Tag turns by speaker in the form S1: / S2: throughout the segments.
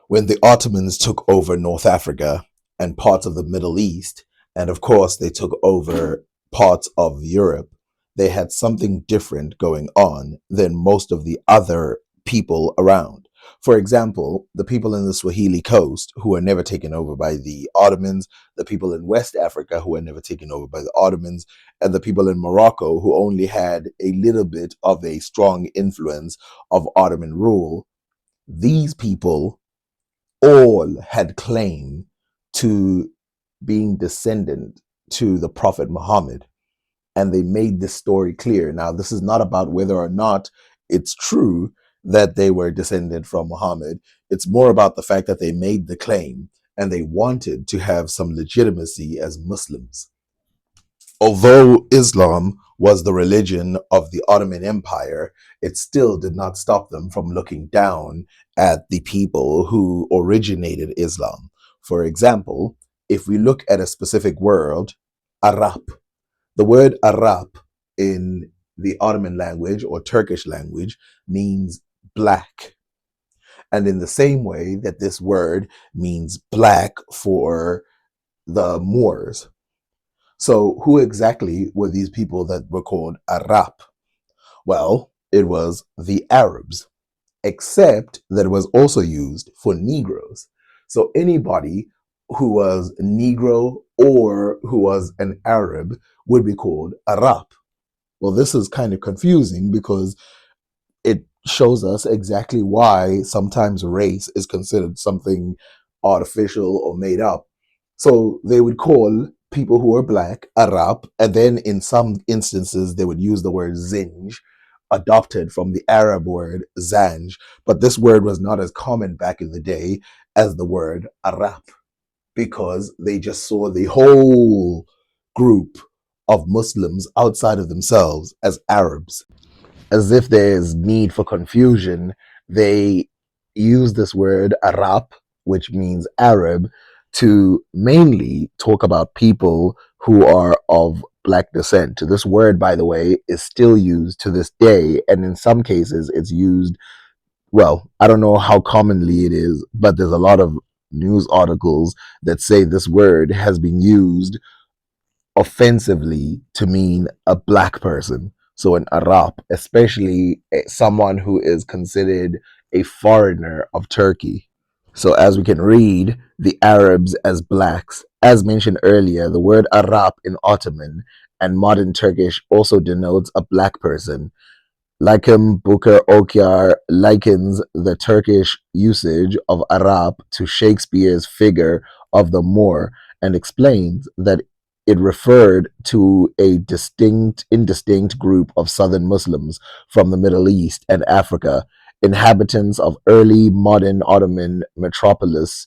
S1: When the Ottomans took over North Africa and parts of the Middle East, and of course they took over parts of Europe, they had something different going on than most of the other people around. For example, the people in the Swahili coast who were never taken over by the Ottomans, the people in West Africa who were never taken over by the Ottomans, and the people in Morocco who only had a little bit of a strong influence of Ottoman rule. These people all had claim to being descendant to the Prophet Muhammad. And they made this story clear. Now, this is not about whether or not it's true that they were descended from Muhammad. It's more about the fact that they made the claim and they wanted to have some legitimacy as Muslims. Although Islam was the religion of the Ottoman Empire, it still did not stop them from looking down at the people who originated Islam. For example, if we look at a specific word, Arab, the word Arab in the Ottoman language or Turkish language means black. And in the same way that this word means black for the Moors. So, who exactly were these people that were called Arab? Well, it was the Arabs, except that it was also used for Negroes. So, anybody who was Negro or who was an Arab would be called Arab. Well, this is kind of confusing because it shows us exactly why sometimes race is considered something artificial or made up. So they would call people who are black Arab, and then in some instances they would use the word Zinj, adopted from the Arab word Zanj. But this word was not as common back in the day as the word Arab because they just saw the whole group of Muslims outside of themselves as Arabs. As if there's need for confusion, they use this word Arab, which means Arab, to mainly talk about people who are of black descent. This word, by the way, is still used to this day, and in some cases it's used, well, I don't know how commonly it is, but there's a lot of news articles that say this word has been used offensively to mean a black person. So an Arab, especially someone who is considered a foreigner of Turkey. So as we can read, the Arabs as blacks. As mentioned earlier, the word Arab in Ottoman and modern Turkish also denotes a black person. Lakim Booker Okyar likens the Turkish usage of Arab to Shakespeare's figure of the Moor and explains that it referred to a indistinct group of southern Muslims from the Middle East and Africa, inhabitants of early modern Ottoman metropolis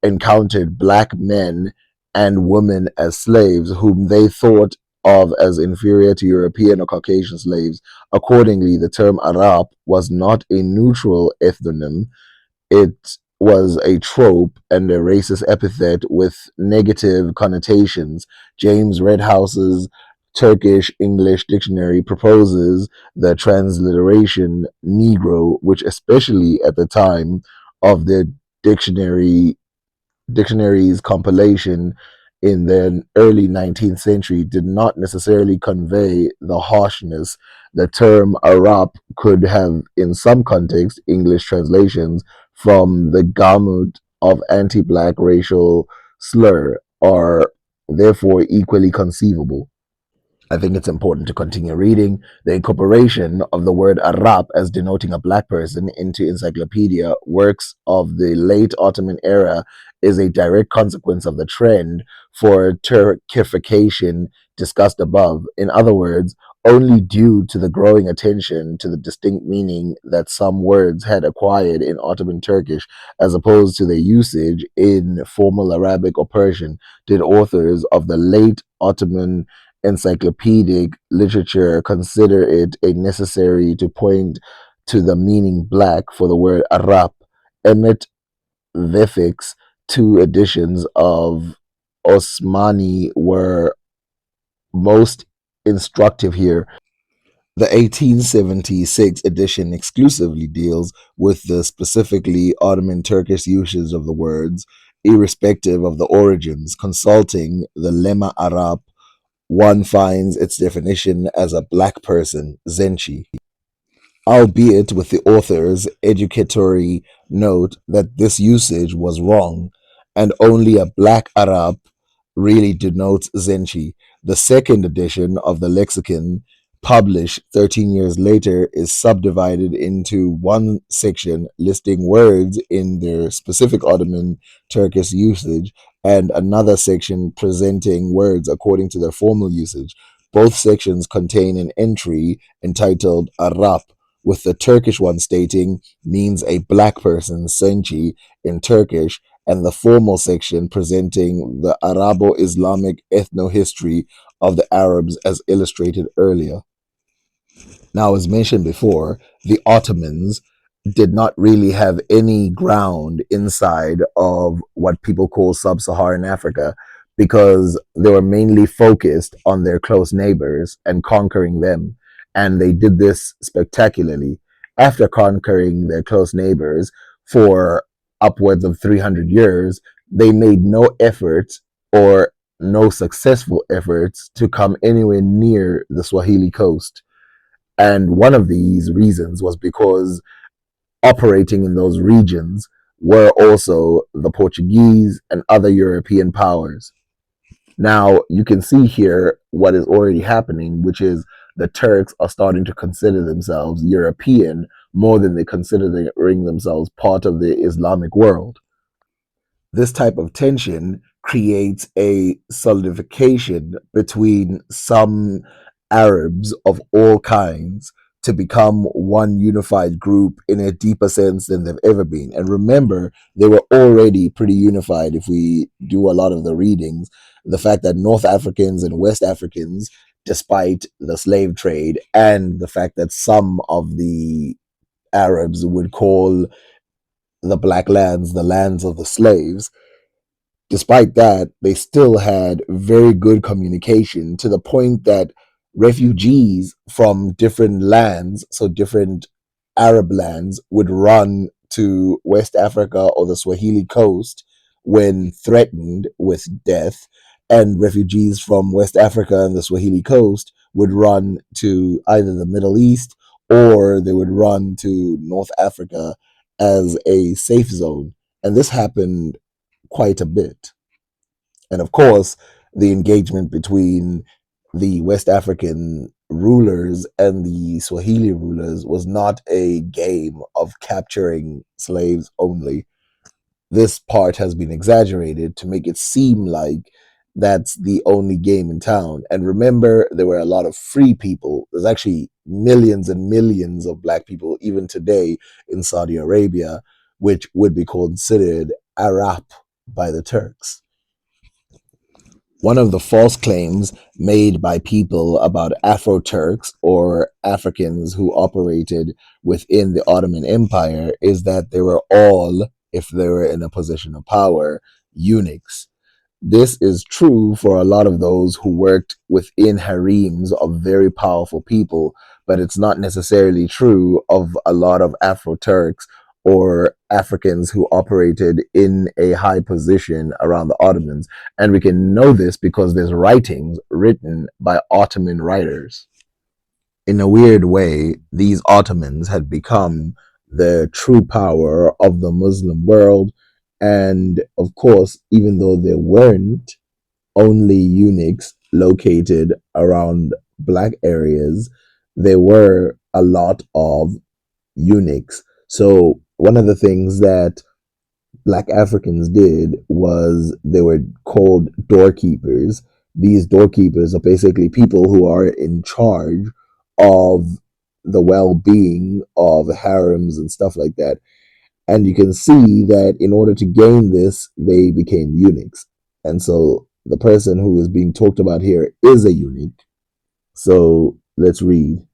S1: encountered black men and women as slaves whom they thought of as inferior to European or Caucasian slaves. Accordingly, the term Arab was not a neutral ethnonym, it was a trope and a racist epithet with negative connotations. James Redhouse's Turkish English dictionary proposes the transliteration Negro, which, especially at the time of the dictionary's compilation in the early 19th century, did not necessarily convey the harshness. The term Arab could have, in some context, English translations from the gamut of anti black racial slur are therefore equally conceivable. I think it's important to continue reading. The incorporation of the word Arab as denoting a black person into encyclopedia works of the late Ottoman era is a direct consequence of the trend for Turkification discussed above. In other words, only due to the growing attention to the distinct meaning that some words had acquired in Ottoman Turkish as opposed to their usage in formal Arabic or Persian did authors of the late Ottoman encyclopedic literature consider it a necessary to point to the meaning black for the word Arab. Emmett Veffik's two editions of Osmani were most instructive here. The 1876 edition exclusively deals with the specifically Ottoman Turkish usage of the words, irrespective of the origins. Consulting the Lemma Arab, one finds its definition as a black person, Zenchi, albeit with the author's educatory note that this usage was wrong and only a black Arab really denotes Zenchi. The second edition of the lexicon, published 13 years later, is subdivided into one section listing words in their specific Ottoman Turkish usage and another section presenting words according to their formal usage. Both sections contain an entry entitled Arab, with the Turkish one stating means a black person, Senchi, in Turkish, and the formal section presenting the Arabo Islamic ethnohistory of the Arabs as illustrated earlier. Now, as mentioned before, the Ottomans did not really have any ground inside of what people call sub Saharan Africa because they were mainly focused on their close neighbors and conquering them. And they did this spectacularly. After conquering their close neighbors for upwards of 300 years, they made no effort or no successful efforts to come anywhere near the Swahili coast. And one of these reasons was because operating in those regions were also the Portuguese and other European powers. Now, you can see here what is already happening, which is the Turks are starting to consider themselves European more than they considering themselves part of the Islamic world. This type of tension creates a solidification between some Arabs of all kinds to become one unified group in a deeper sense than they've ever been. And remember, they were already pretty unified if we do a lot of the readings. The fact that North Africans and West Africans, despite the slave trade, and the fact that some of the Arabs would call the Black Lands the lands of the slaves, despite that, they still had very good communication to the point that refugees from different lands, so different Arab lands, would run to West Africa or the Swahili coast when threatened with death. And refugees from West Africa and the Swahili coast would run to either the Middle East or they would run to North Africa as a safe zone. And this happened quite a bit. And of course, the engagement between the West African rulers and the Swahili rulers was not a game of capturing slaves only. This part has been exaggerated to make it seem like that's the only game in town. And remember, there were a lot of free people. There's actually millions and millions of black people, even today in Saudi Arabia, which would be considered Arab by the Turks. One of the false claims made by people about Afro Turks or Africans who operated within the Ottoman Empire is that they were all, if they were in a position of power, eunuchs. This is true for a lot of those who worked within harems of very powerful people, but it's not necessarily true of a lot of Afro Turks or Africans who operated in a high position around the Ottomans. And we can know this because there's writings written by Ottoman writers. In a weird way, these Ottomans had become the true power of the Muslim world. And of course, even though there weren't only eunuchs located around black areas, there were a lot of eunuchs. So, one of the things that black Africans did was they were called doorkeepers. These doorkeepers are basically people who are in charge of the well being of harems and stuff like that. And you can see that in order to gain this, they became eunuchs. And so the person who is being talked about here is a eunuch. So let's read.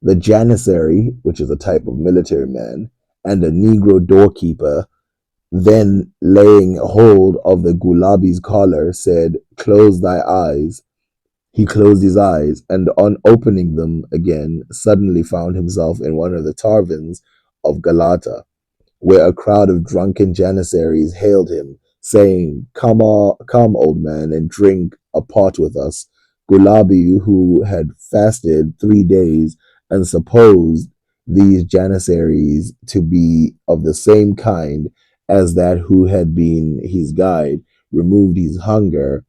S1: The janissary, which is a type of military man, and a Negro doorkeeper, then laying hold of the Gulabi's collar, said, "Close thy eyes." He closed his eyes and, on opening them again, suddenly found himself in one of the taverns of Galata, where a crowd of drunken Janissaries hailed him, saying, come, old man, and drink a pot with us. Gulabi, who had fasted 3 days and supposed these Janissaries to be of the same kind as that who had been his guide, removed his hunger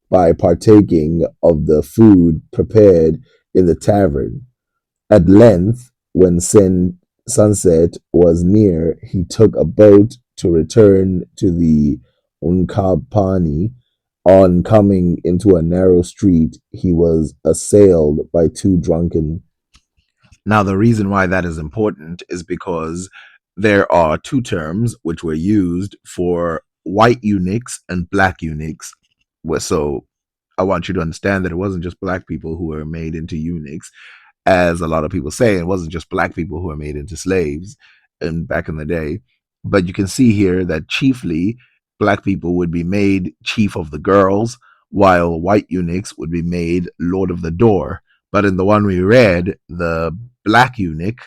S1: by partaking of the food prepared in the tavern. At length, when sunset was near, he took a boat to return to the Unkapani. On coming into a narrow street, he was assailed by two drunken. Now, the reason why that is important is because there are two terms which were used for white eunuchs and black eunuchs. So I want you to understand that it wasn't just black people who were made into eunuchs, as a lot of people say. It wasn't just black people who were made into slaves and back in the day. But you can see here that chiefly black people would be made chief of the girls, while white eunuchs would be made lord of the door. But in the one we read, the black eunuch,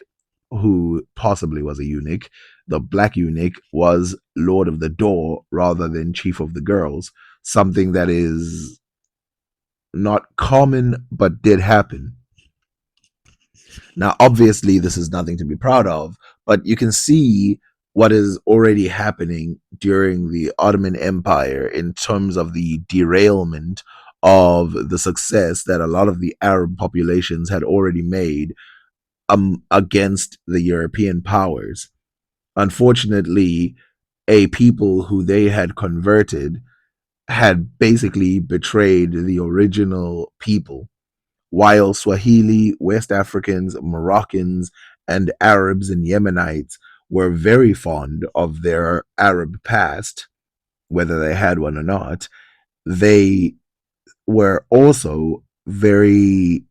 S1: who possibly was a eunuch, the black eunuch was lord of the door rather than chief of the girls, something that is not common but did happen. Now, obviously, this is nothing to be proud of, but you can see what is already happening during the Ottoman Empire in terms of the derailment of the success that a lot of the Arab populations had already made against the European powers. Unfortunately, a people who they had converted had basically betrayed the original people, while Swahili, West Africans, Moroccans, and Arabs and Yemenites were very fond of their Arab past, whether they had one or not. They were also very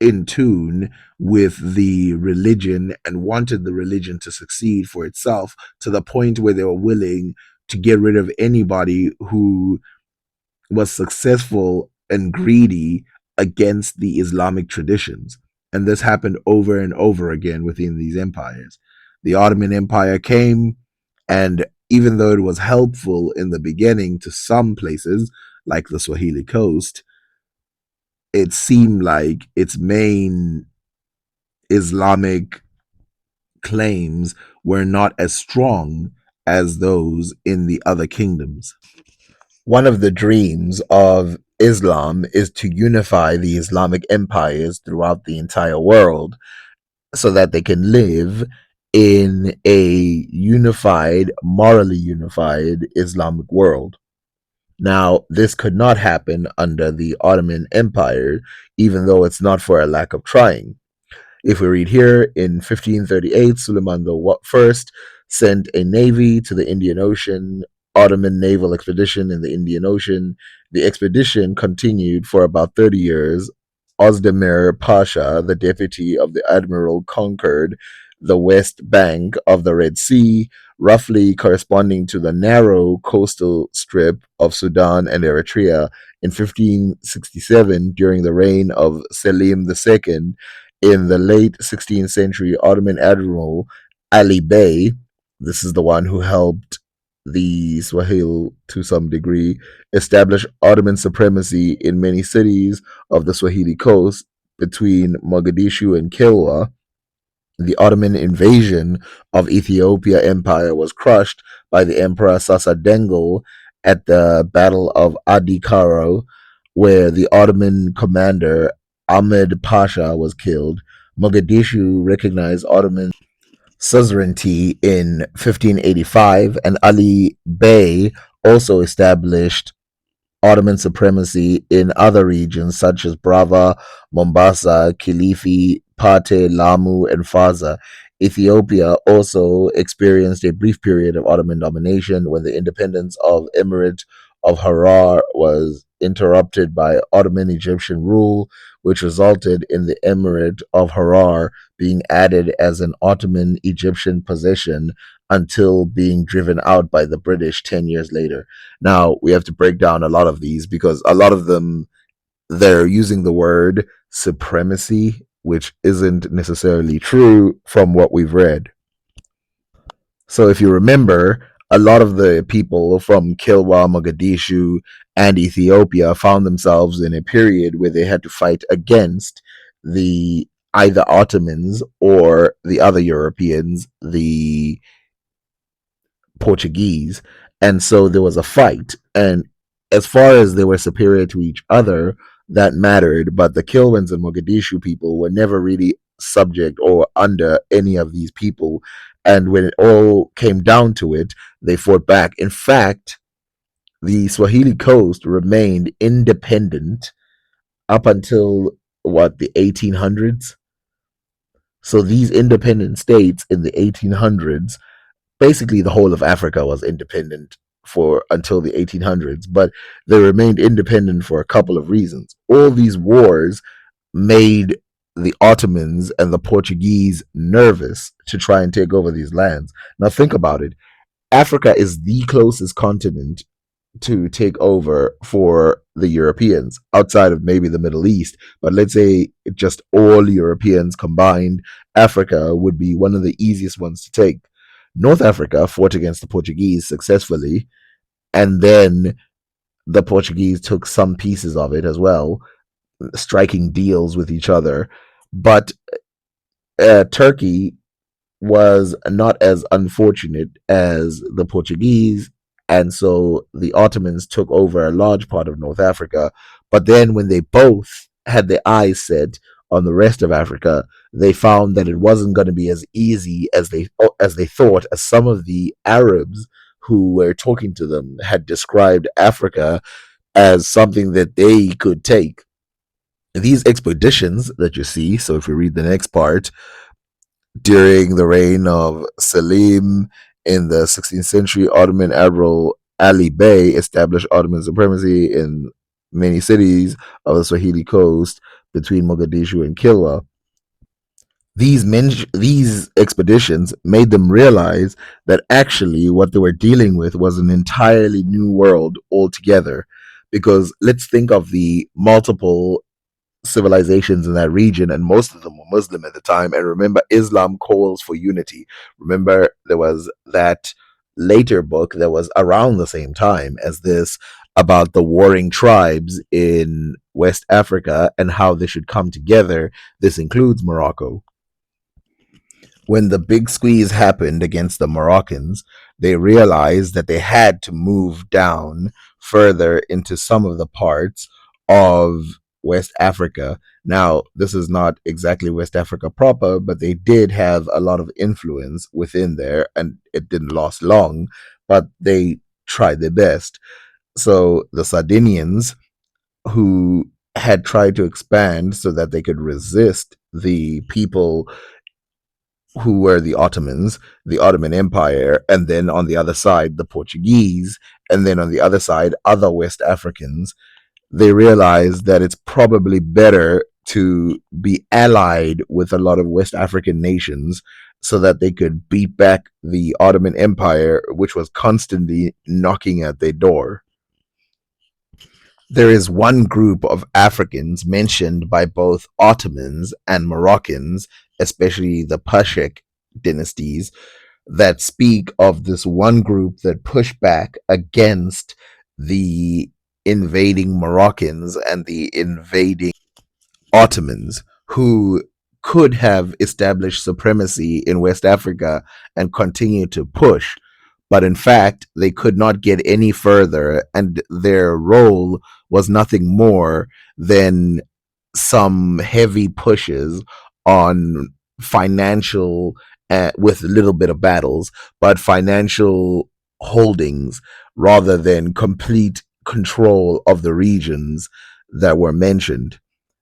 S1: in tune with the religion and wanted the religion to succeed for itself, to the point where they were willing to get rid of anybody who was successful and greedy against the Islamic traditions. And this happened over and over again within these empires. The Ottoman Empire came, and even though it was helpful in the beginning to some places, like the Swahili coast, it seemed like its main Islamic claims were not as strong as those in the other kingdoms. One of the dreams of Islam is to unify the Islamic empires throughout the entire world so that they can live in a unified, morally unified Islamic world. Now, this could not happen under the Ottoman Empire, even though it's not for a lack of trying. If we read here, in 1538, Suleiman I sent a navy to the Indian Ocean, Ottoman naval expedition in the Indian Ocean. The expedition continued for about 30 years. Ozdemir Pasha, the deputy of the admiral, conquered the west bank of the Red Sea, roughly corresponding to the narrow coastal strip of Sudan and Eritrea, in 1567 during the reign of Selim II. In the late 16th century, Ottoman Admiral Ali Bey, this is the one who helped the Swahili to some degree, establish Ottoman supremacy in many cities of the Swahili coast between Mogadishu and Kilwa. The Ottoman invasion of Ethiopia Empire was crushed by the Emperor Sasadengel at the Battle of Adikaro, where the Ottoman commander Ahmed Pasha was killed. Mogadishu recognized Ottoman suzerainty in 1585, and Ali Bey also established Ottoman supremacy in other regions such as Brava, Mombasa, Kilifi, Pate, Lamu, and Faza. Ethiopia also experienced a brief period of Ottoman domination when the independence of Emirate of Harar was interrupted by Ottoman Egyptian rule, which resulted in the Emirate of Harar being added as an Ottoman Egyptian possession until being driven out by the British 10 years later. Now, we have to break down a lot of these because a lot of them they're using the word supremacy, which isn't necessarily true from what we've read. So if you remember, a lot of the people from Kilwa, Mogadishu, and Ethiopia found themselves in a period where they had to fight against the either Ottomans or the other Europeans, the Portuguese. And so there was a fight. And as far as they were superior to each other, that mattered. But the Kilwins and Mogadishu people were never really subject or under any of these people. And when it all came down to it, they fought back. In fact, the Swahili coast remained independent up until what, the 1800s. So these independent states in the 1800s, basically the whole of Africa was independent for until the 1800s, but they remained independent for a couple of reasons. All these wars made the Ottomans and the Portuguese nervous to try and take over these lands. Now think about it. Africa is the closest continent to take over for the Europeans outside of maybe the Middle East. But let's say just all Europeans combined, Africa would be one of the easiest ones to take. North Africa fought against the Portuguese successfully, and then the Portuguese took some pieces of it as well, striking deals with each other. But Turkey was not as unfortunate as the Portuguese, and so the Ottomans took over a large part of North Africa. But then, when they both had their eyes set on the rest of Africa, they found that it wasn't going to be as easy as they thought. As some of the Arabs who were talking to them had described Africa as something that they could take. These expeditions that you see, so if we read the next part, during the reign of Selim in the 16th century, Ottoman Admiral Ali Bey established Ottoman supremacy in many cities of the Swahili coast between Mogadishu and Kilwa. These expeditions made them realize that actually what they were dealing with was an entirely new world altogether. Because let's think of the multiple civilizations in that region, and most of them were Muslim at the time. And remember, Islam calls for unity. Remember, there was that later book that was around the same time as this about the warring tribes in West Africa and how they should come together. This includes Morocco. When the big squeeze happened against the Moroccans, they realized that they had to move down further into some of the parts of West Africa. Now, this is not exactly West Africa proper, but they did have a lot of influence within there, and it didn't last long, but they tried their best. So the Sardinians, who had tried to expand so that they could resist the people who were the Ottomans, the Ottoman Empire, and then on the other side, the Portuguese, and then on the other side, other West Africans, they realized that it's probably better to be allied with a lot of West African nations so that they could beat back the Ottoman Empire, which was constantly knocking at their door. There is one group of Africans mentioned by both Ottomans and Moroccans, especially the Pashek dynasties, that speak of this one group that pushed back against the invading Moroccans and the invading Ottomans, who could have established supremacy in West Africa and continue to push. But in fact, they could not get any further, and their role was nothing more than some heavy pushes on financial, with a little bit of battles, but financial holdings rather than complete control of the regions that were mentioned.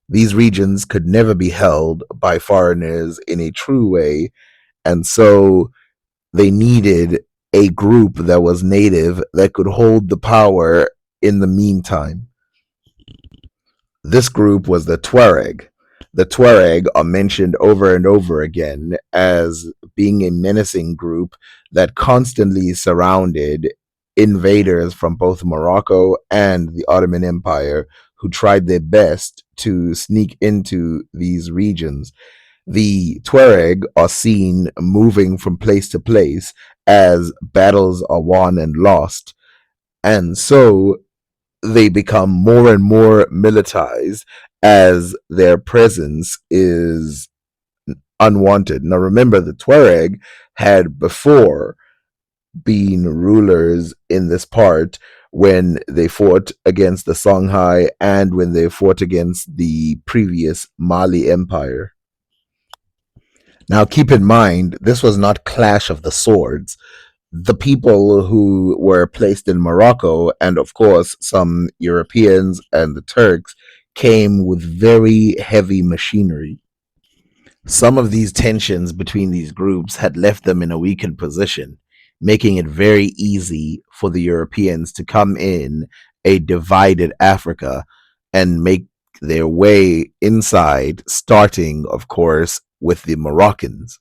S1: These regions could never be held by foreigners in a true way, and so they needed a group that was native that could hold the power in the meantime. This group was the Tuareg. The Tuareg are mentioned over and over again as being a menacing group that constantly surrounded invaders from both Morocco and the Ottoman Empire who tried their best to sneak into these regions. The Tuareg are seen moving from place to place as battles are won and lost. And so they become more and more militarized as their presence is unwanted. Now, remember, the Tuareg had before been rulers in this part when they fought against the Songhai and when they fought against the previous Mali Empire. Now, keep in mind, this was not clash of the swords. The people who were placed in Morocco, and of course some Europeans and the Turks, came with very heavy machinery. Some of these tensions between these groups had left them in a weakened position, making it very easy for the Europeans to come in a divided Africa and make their way inside, starting, of course, with the Moroccans.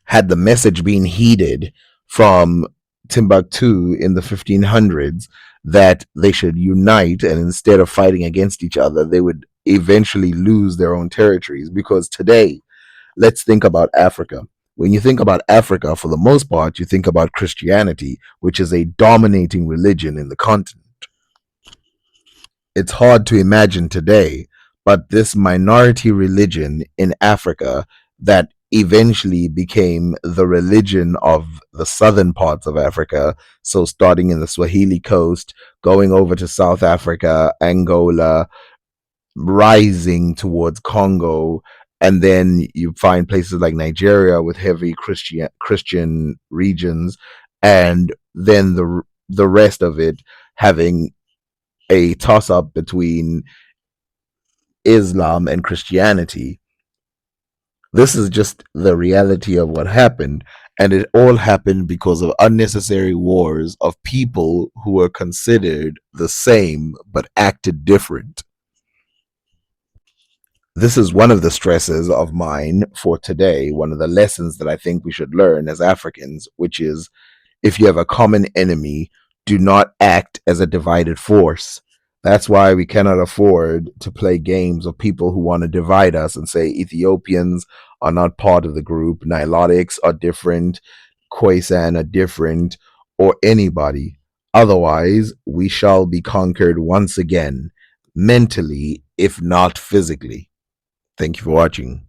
S1: Had the message been heeded from Timbuktu in the 1500s that they should unite and instead of fighting against each other, they would eventually lose their own territories. Because today, let's think about Africa. When you think about Africa, for the most part, you think about Christianity, which is a dominating religion in the continent. It's hard to imagine today, but this minority religion in Africa that eventually became the religion of the southern parts of Africa, so starting in the Swahili coast, going over to South Africa, Angola, rising towards Congo, and then you find places like Nigeria with heavy Christian regions, and then the rest of it having a toss up between Islam and Christianity. This is just the reality of what happened. And it all happened because of unnecessary wars of people who were considered the same but acted different. This is one of the stresses of mine for today, one of the lessons that I think we should learn as Africans, which is if you have a common enemy, do not act as a divided force. That's why we cannot afford to play games of people who want to divide us and say Ethiopians are not part of the group, Nilotics are different, Khoisan are different, or anybody. Otherwise, we shall be conquered once again, mentally, if not physically. Thank you for watching.